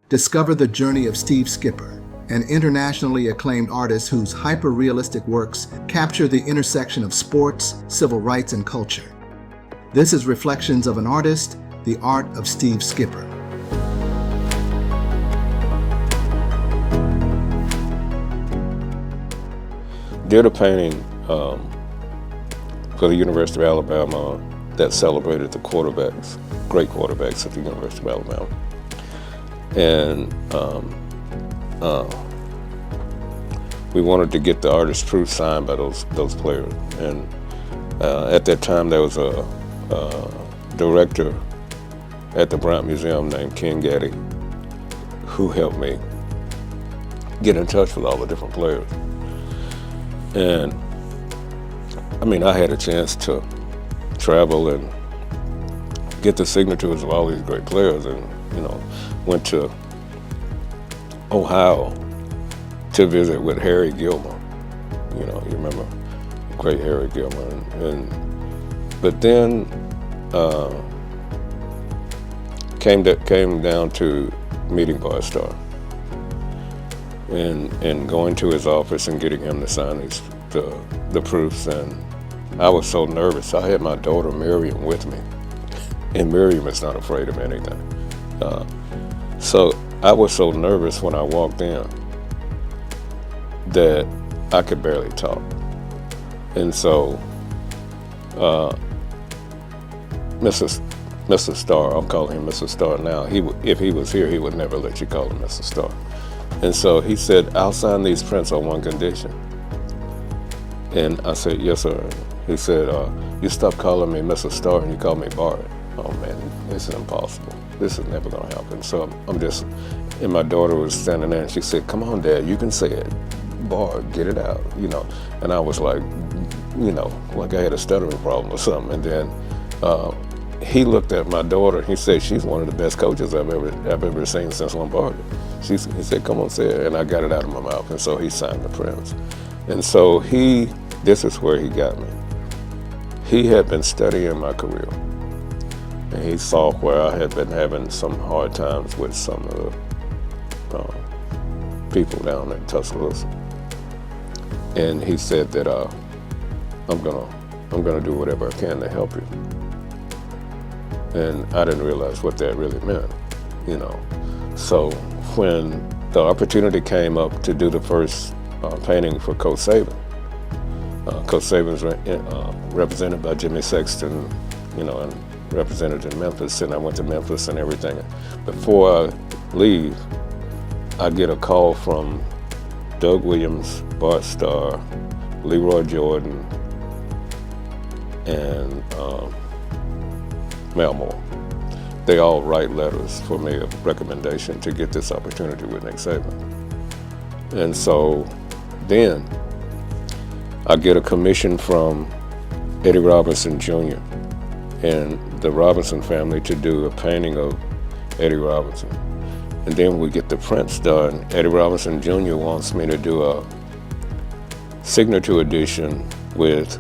Discover the journey of Steve Skipper, an internationally acclaimed artist whose hyper-realistic works capture the intersection of sports, civil rights, and culture. This is Reflections of an Artist, the Art of Steve Skipper. Did a painting for the University of Alabama that celebrated the quarterbacks, great quarterbacks at the University of Alabama. And we wanted to get the artist proof signed by those players. And at that time, there was a director at the Bryant Museum named Ken Gaddy who helped me get in touch with all the different players. And I had a chance to travel and get the signatures of all these great players, and went to Ohio to visit with Harry Gilmer. You remember great Harry Gilmer, but then came down to meeting Bart Starr and going to his office and getting him to sign the proofs. And I was so nervous. I had my daughter Miriam with me, and Miriam is not afraid of anything. So I was so nervous when I walked in that I could barely talk. And so Mr. Starr, I'm calling him Mr. Starr now. If he was here, he would never let you call him Mr. Starr. And so he said, "I'll sign these prints on one condition." And I said, "Yes, sir." He said, "You stop calling me Mr. Starr and you call me Bart." Oh man, this is impossible. This is never gonna happen. So and my daughter was standing there and she said, "Come on, Dad, you can say it. Bart, get it out," And I was like, like I had a stuttering problem or something. And then he looked at my daughter. He said, "She's one of the best coaches I've ever seen since Lombardi." He said, "Come on, say it." And I got it out of my mouth. And so he signed the prints. And so this is where he got me. He had been studying my career. And he saw where I had been having some hard times with some of the people down in Tuscaloosa. And he said that I'm gonna do whatever I can to help you. And I didn't realize what that really meant, So when the opportunity came up to do the first painting for Coach Saban, Coach Saban's represented by Jimmy Sexton, and represented in Memphis, and I went to Memphis and everything. Before I leave, I get a call from Doug Williams, Bart Starr, Leroy Jordan, and Mel Moore. They all write letters for me of recommendation to get this opportunity with Nick Saban. And so then I get a commission from Eddie Robinson Jr. and the Robinson family to do a painting of Eddie Robinson. And then we get the prints done. Eddie Robinson Jr. wants me to do a signature edition with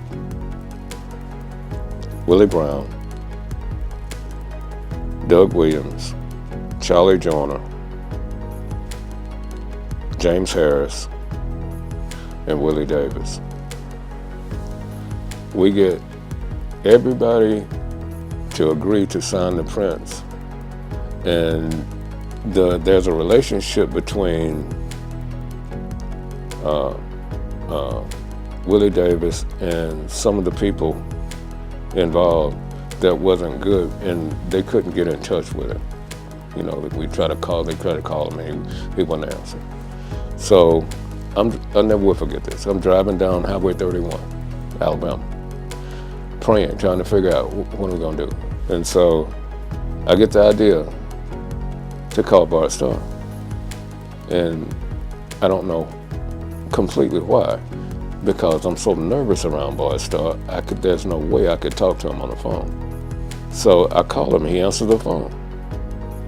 Willie Brown, Doug Williams, Charlie Joyner, James Harris, and Willie Davis. We get everybody to agree to sign the prints. And there's a relationship between Willie Davis and some of the people involved that wasn't good, and they couldn't get in touch with him. They tried to call him, and he wouldn't answer. So I'll never will forget this. I'm driving down Highway 31, Alabama, praying, trying to figure out what we're gonna do. And so I get the idea to call Bart Starr. And I don't know completely why, because I'm so nervous around Bart Starr, there's no way I could talk to him on the phone. So I called him, he answered the phone.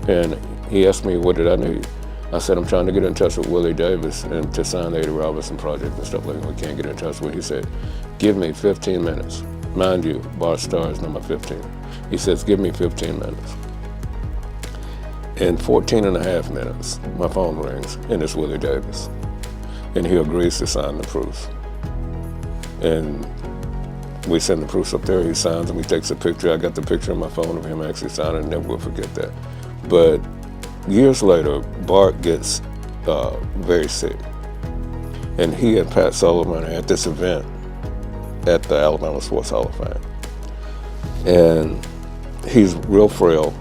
And he asked me, what did I need? I said, I'm trying to get in touch with Willie Davis and to sign the Eddie Robinson project and stuff like that. We can't get in touch with. He said, give me 15 minutes. Mind you, Bart Starr is number 15. He says, give me 15 minutes. In 14 and a half minutes, my phone rings, and it's Willie Davis. And he agrees to sign the proofs. And we send the proofs up there, he signs them, he takes a picture. I got the picture on my phone of him actually signing, and never will forget that. But years later, Bart gets very sick. And he and Pat Sullivan are at this event at the Alabama Sports Hall of Fame. And he's real frail.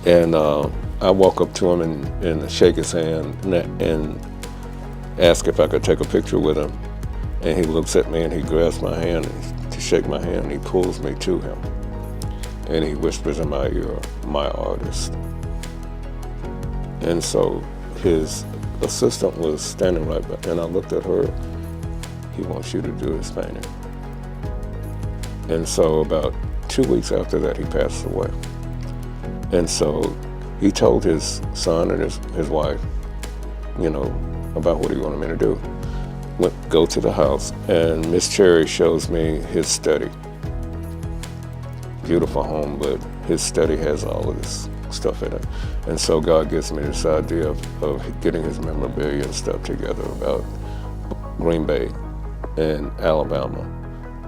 And I walk up to him and shake his hand and ask if I could take a picture with him. And he looks at me and he grabs my hand to shake my hand, and he pulls me to him. And he whispers in my ear, "My artist." And so his assistant was standing right back, and I looked at her. "He wants you to do his painting." And so about 2 weeks after that, he passed away. And so he told his son and his wife, about what he wanted me to do. Go to the house, and Miss Cherry shows me his study. Beautiful home, but his study has all of this stuff in it. And so God gives me this idea of getting his memorabilia and stuff together about Green Bay and Alabama,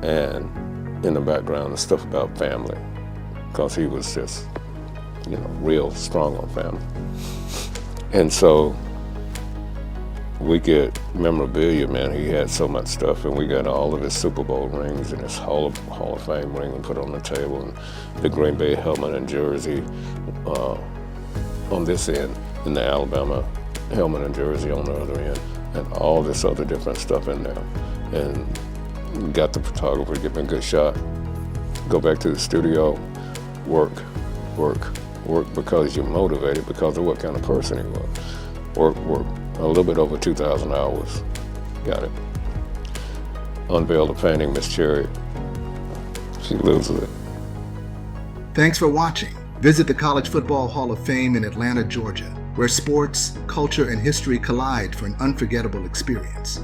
and in the background, the stuff about family, because he was just, real strong on family. And so we get memorabilia, man. He had so much stuff, and we got all of his Super Bowl rings and his Hall of Fame ring and put on the table, and the Green Bay helmet and jersey on this end, and the Alabama helmet and jersey on the other end, and all this other different stuff in there. And got the photographer to give me a good shot. Go back to the studio, work, because you're motivated because of what kind of person he was. Work. A little bit over 2,000 hours. Got it. Unveiled the painting, Miss Cherry. She loses it. Thanks for watching. Visit the College Football Hall of Fame in Atlanta, Georgia, where sports, culture, and history collide for an unforgettable experience.